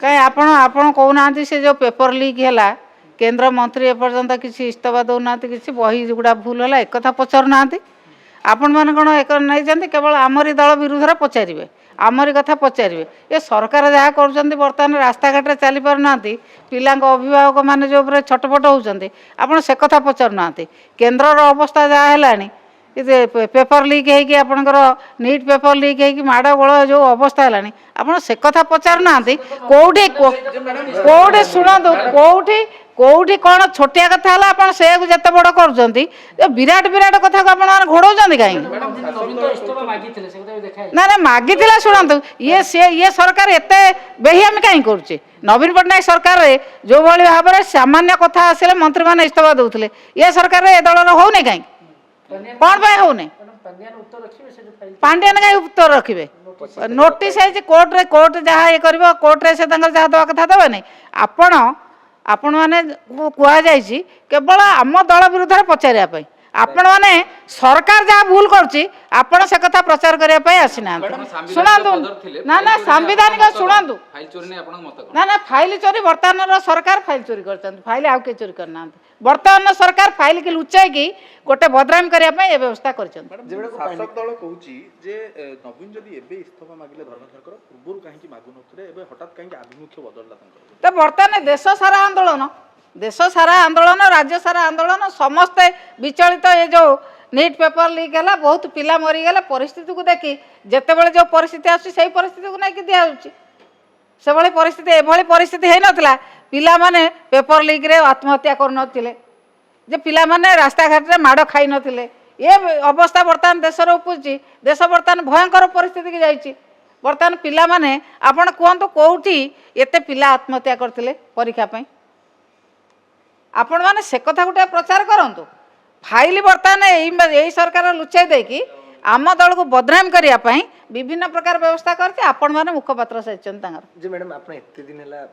कहीं आपण कहना से जो पेपर लीक है केंद्र मंत्री एपर्यंत किसी इस्तफा दौना कि बही गुड़ा भूल है एक कथा पचारूना आपण मैंने कौन एक नहीं केवल आमरी दल विरुद्ध पचारे आमरी कथा पचारे ये सरकार जहाँ कर बर्तमान रास्ता घाटे चली पारना पिला अभिभावक मैंने जो छटपट होती आपड़ से कथा पचारूना केन्द्र अवस्था जहाँ है पेपर लीक होगी आपणकर नीट पेपर लीक होगी माड़ गोल जो अवस्था है आप से कथा पचारूना कौटी कौटी शुणु कौटी कौटी कौन छोटिया कथा है आप जिते बड़ कर विराट विराट कथा को आप घोड़ाऊँ कहीं ना ना मागी शुणु ये सरकार एत बेहियामी कहीं करुचे नवीन पट्टनायक सरकार जो भाई भाव में सामान्य कथा आसे मंत्री मैंने इस्तफा दौले ये सरकार ए दल होने कहीं कौन पाए होने पांड्यान कहीं उत्तर रखिए नोटिस है कोर्ट जहाँ ये कर कोर्टे से जहाँ दवा कथा देवे नहीं आपण मैंने कहुई केवल आम दल विरुद्ध पचारे आपण मैंने सरकार जहाँ भूल कर से कथा प्रचार करने आसीना शुणु ना ना सांविधानिक शुणु ना ना फाइल चोरी बर्तमान सरकार फाइल चोरी कर फाइल आउ किए चोरी करना बर्तमान सरकार फाइल की लुचाई गोटे बदनाम करने व्यवस्था कर शासक दल कहूची जे नवीन जदि एबे इस्तफा मागिले धर्मेन्द्र पूर्व कहीं मागु नथिले एबे हठात कहीं आभिमुख्य बदलला तो बर्तमान देश सारा आंदोलन राज्य सारा आंदोलन समस्ते विचलित ये जो नीट पेपर लीक है बहुत पिला मरीगले परिस्थिति को देखी जिते जो परिस्थिति आसी परिस्थिति को लेकिन दिखाई से भाई परिस्थिति एभली परिस्थिति है नथिला पिला माने पेपर लीक रे आत्महत्या कर नथिले जे पिला माने रास्ता घाट रे माड़ खाई नथिले ये अवस्था बर्तमान देश उपजी देश बर्तमान भयंकर परिस्थिति की जाइए बर्तमान पिला माने आपण कहतु कौटी एते पिला आत्महत्या करथिले परीक्षा पई आपण माने से कथा गोटे प्रचार करंतु फाइल बर्तमान यही सरकार लुचाई देकी आम दल को बदनाम करने विभिन्न प्रकार व्यवस्था करते आपण माने मुखपात्र से जी मैडम आप एत दिन है